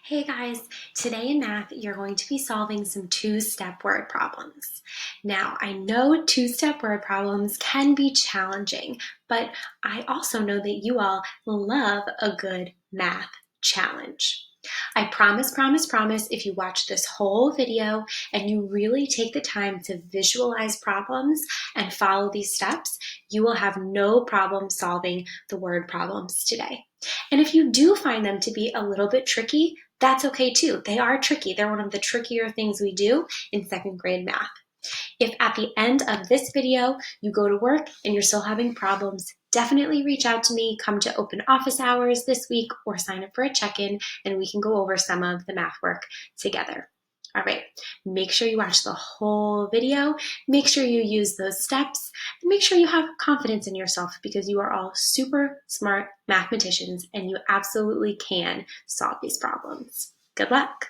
Hey guys, today in math, you're going to be solving some two-step word problems. Now, I know two-step word problems can be challenging, but I also know that you all love a good math challenge. I promise, if you watch this whole video and you really take the time to visualize problems and follow these steps, you will have no problem solving the word problems today. And if you do find them to be a little bit tricky, that's okay too. They are tricky. They're one of the trickier things we do in second grade math. If at the end of this video you go to work and you're still having problems, definitely reach out to me, come to open office hours this week, or sign up for a check-in and we can go over some of the math work together. All right, make sure you watch the whole video, make sure you use those steps, and make sure you have confidence in yourself because you are all super smart mathematicians and you absolutely can solve these problems. Good luck.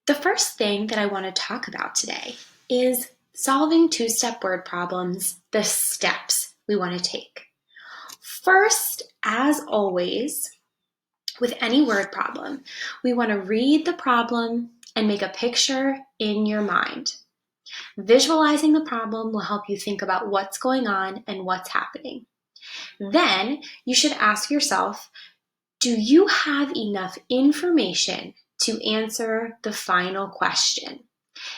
The first thing that I want to talk about today is solving two-step word problems, the steps we want to take. First, as always, with any word problem, we want to read the problem and make a picture in your mind. Visualizing the problem will help you think about what's going on and what's happening. Then you should ask yourself, do you have enough information to answer the final question?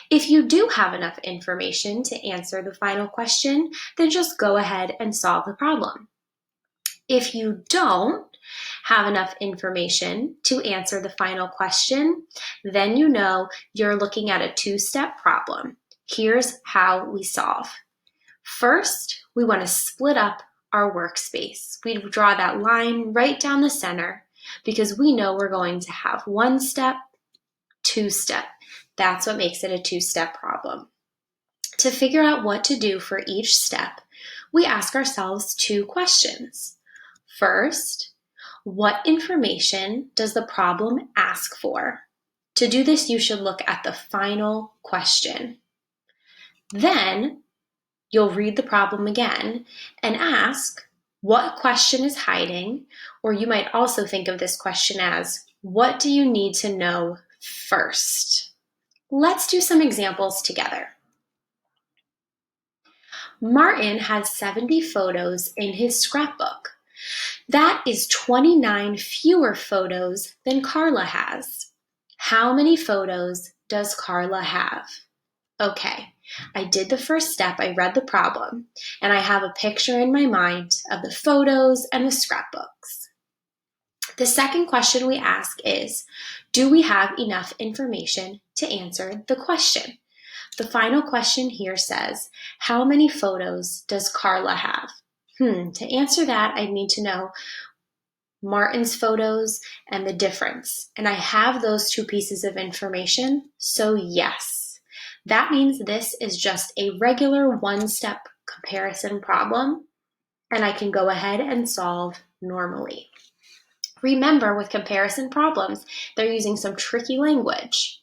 If you do have enough information to answer the final question, then just go ahead and solve the problem. If you don't have enough information to answer the final question, then you know you're looking at a two-step problem. Here's how we solve. First, we want to split up our workspace. We draw that line right down the center because we know we're going to have one step, two step. That's what makes it a two-step problem. To figure out what to do for each step, we ask ourselves two questions. First, what information does the problem ask for? To do this, you should look at the final question. Then, you'll read the problem again and ask what question is hiding, or you might also think of this question as, what do you need to know first? Let's do some examples together. Martin has 70 photos in his scrapbook. That is 29 fewer photos than Carla has. How many photos does Carla have? Okay, I did the first step, I read the problem, and I have a picture in my mind of the photos and the scrapbooks. The second question we ask is, do we have enough information to answer the question? The final question here says, how many photos does Carla have? To answer that, I need to know Martin's photos and the difference. And I have those two pieces of information, so yes. That means this is just a regular one-step comparison problem, and I can go ahead and solve normally. Remember, with comparison problems, they're using some tricky language.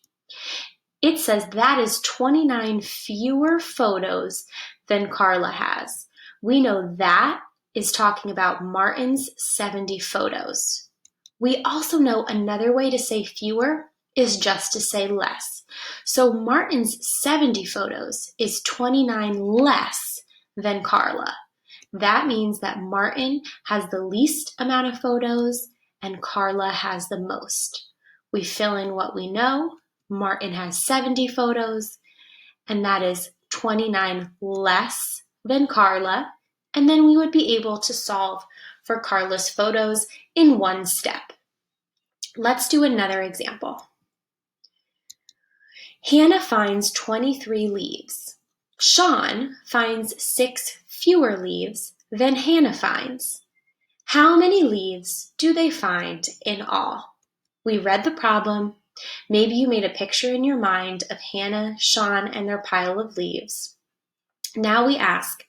It says that is 29 fewer photos than Carla has. We know that is talking about Martin's 70 photos. We also know another way to say fewer is just to say less. So Martin's 70 photos is 29 less than Carla. That means that Martin has the least amount of photos and Carla has the most. We fill in what we know. Martin has 70 photos, and that is 29 less than Carla, and then we would be able to solve for Carla's photos in one step. Let's do another example. Hannah finds 23 leaves. Sean finds 6 fewer leaves than Hannah finds. How many leaves do they find in all? We read the problem. Maybe you made a picture in your mind of Hannah, Sean, and their pile of leaves. Now we ask,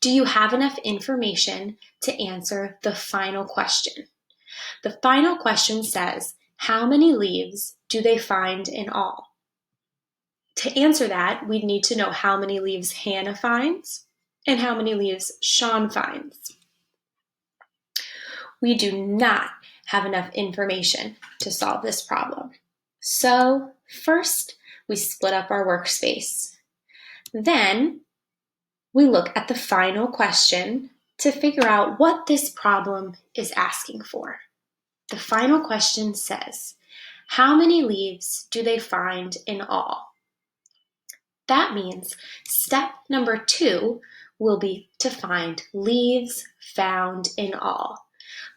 do you have enough information to answer the final question? The final question says, how many leaves do they find in all? To answer that, we'd need to know how many leaves Hannah finds and how many leaves Sean finds. We do not have enough information to solve this problem. So first, we split up our workspace. Then we look at the final question to figure out what this problem is asking for. The final question says, how many leaves do they find in all? That means step number 2 will be to find leaves found in all.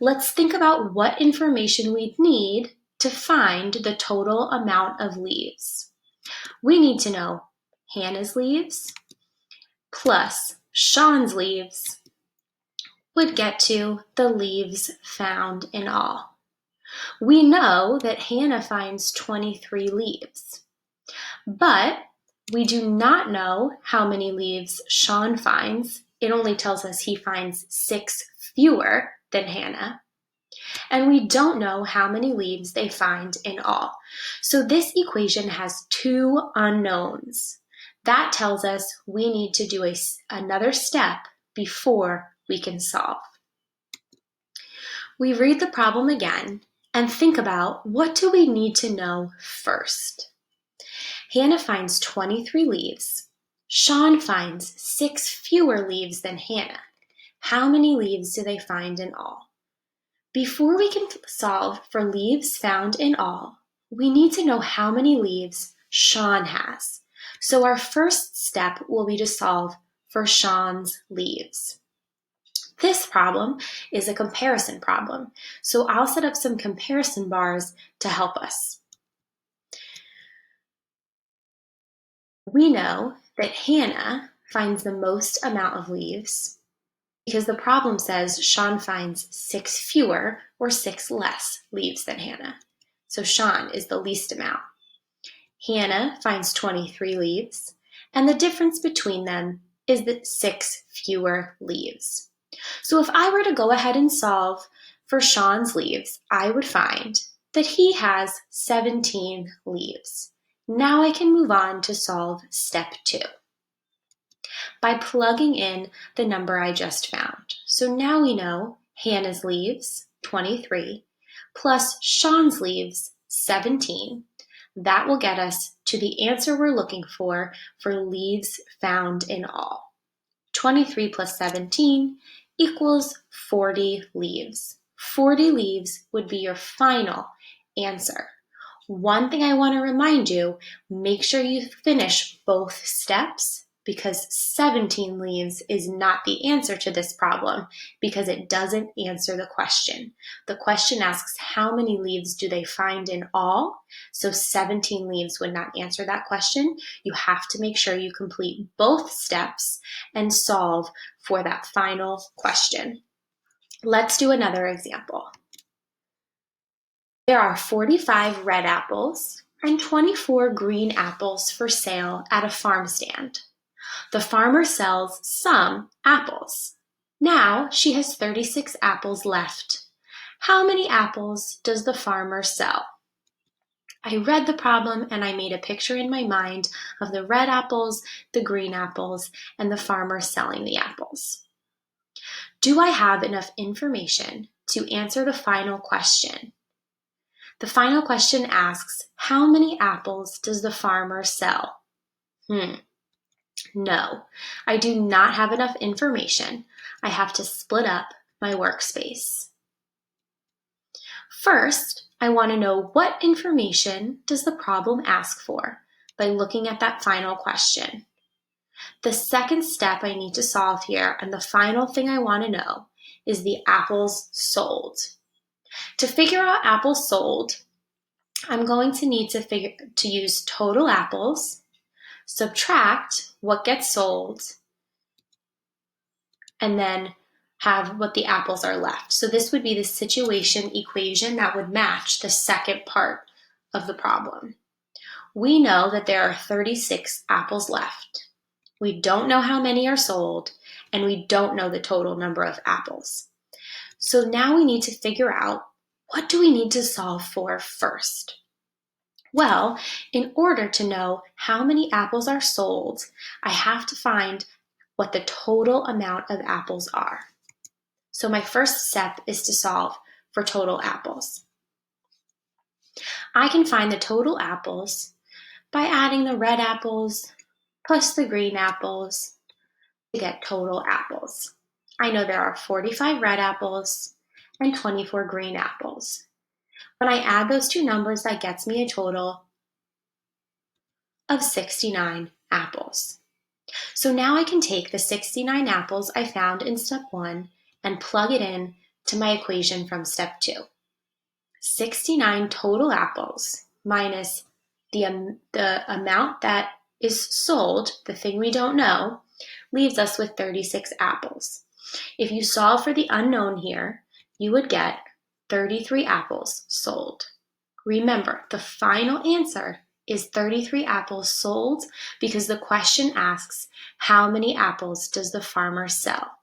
Let's think about what information we'd need to find the total amount of leaves. We need to know Hannah's leaves plus Sean's leaves would get to the leaves found in all. We know that Hannah finds 23 leaves, but we do not know how many leaves Sean finds. It only tells us he finds 6 fewer than Hannah. And we don't know how many leaves they find in all. So this equation has 2 unknowns. That tells us we need to do another step before we can solve. We read the problem again and think about, what do we need to know first? Hannah finds 23 leaves. Sean finds 6 fewer leaves than Hannah. How many leaves do they find in all? Before we can solve for leaves found in all, we need to know how many leaves Sean has. So our first step will be to solve for Sean's leaves. This problem is a comparison problem, so I'll set up some comparison bars to help us. We know that Hannah finds the most amount of leaves because the problem says Sean finds 6 fewer or 6 less leaves than Hannah. So Sean is the least amount. Hannah finds 23 leaves, and the difference between them is the 6 fewer leaves. So if I were to go ahead and solve for Sean's leaves, I would find that he has 17 leaves. Now I can move on to solve step 2 by plugging in the number I just found. So now we know Hannah's leaves, 23, plus Sean's leaves, 17. That will get us to the answer we're looking for leaves found in all. 23 plus 17 equals 40 leaves. 40 leaves would be your final answer. One thing I want to remind you, make sure you finish both steps, because 17 leaves is not the answer to this problem because it doesn't answer the question. The question asks how many leaves do they find in all, so 17 leaves would not answer that question. You have to make sure you complete both steps and solve for that final question. Let's do another example. There are 45 red apples and 24 green apples for sale at a farm stand. The farmer sells some apples. Now she has 36 apples left. How many apples does the farmer sell? I read the problem and I made a picture in my mind of the red apples, the green apples, and the farmer selling the apples. Do I have enough information to answer the final question? The final question asks, how many apples does the farmer sell? No, I do not have enough information. I have to split up my workspace. First, I want to know what information does the problem ask for by looking at that final question. The second step I need to solve here, and the final thing I want to know, is the apples sold. To figure out apples sold, I'm going to need to use total apples, subtract what gets sold, and then have what the apples are left. So this would be the situation equation that would match the second part of the problem. We know that there are 36 apples left. We don't know how many are sold, and we don't know the total number of apples. So now we need to figure out, what do we need to solve for first? Well, in order to know how many apples are sold, I have to find what the total amount of apples are. So my first step is to solve for total apples. I can find the total apples by adding the red apples plus the green apples to get total apples. I know there are 45 red apples and 24 green apples. When I add those two numbers, that gets me a total of 69 apples. So now I can take the 69 apples I found in step 1 and plug it in to my equation from step 2. 69 total apples minus the amount that is sold, the thing we don't know, leaves us with 36 apples. If you solve for the unknown here, you would get 33 apples sold. Remember, the final answer is 33 apples sold because the question asks, how many apples does the farmer sell?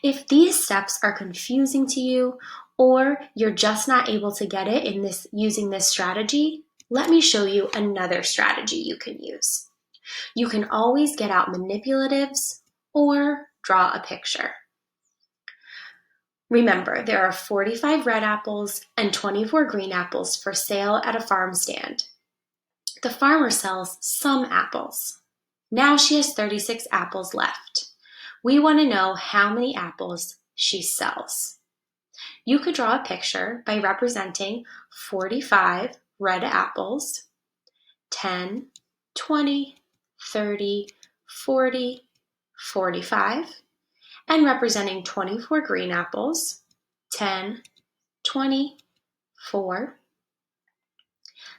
If these steps are confusing to you, or you're just not able to get it using this strategy, let me show you another strategy you can use. You can always get out manipulatives or draw a picture. Remember, there are 45 red apples and 24 green apples for sale at a farm stand. The farmer sells some apples. Now she has 36 apples left. We want to know how many apples she sells. You could draw a picture by representing 45 red apples, 10, 20, 30, 40, 45, and representing 24 green apples, 10, 20, 4.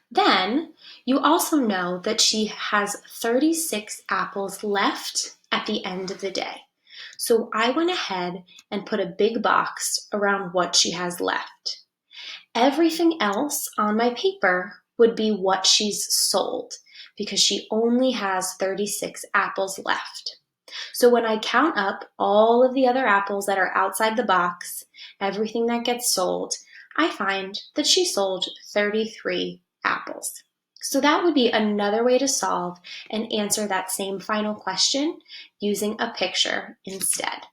Then you also know that she has 36 apples left at the end of the day. So I went ahead and put a big box around what she has left. Everything else on my paper would be what she's sold because she only has 36 apples left. So when I count up all of the other apples that are outside the box, everything that gets sold, I find that she sold 33 apples. So that would be another way to solve and answer that same final question using a picture instead.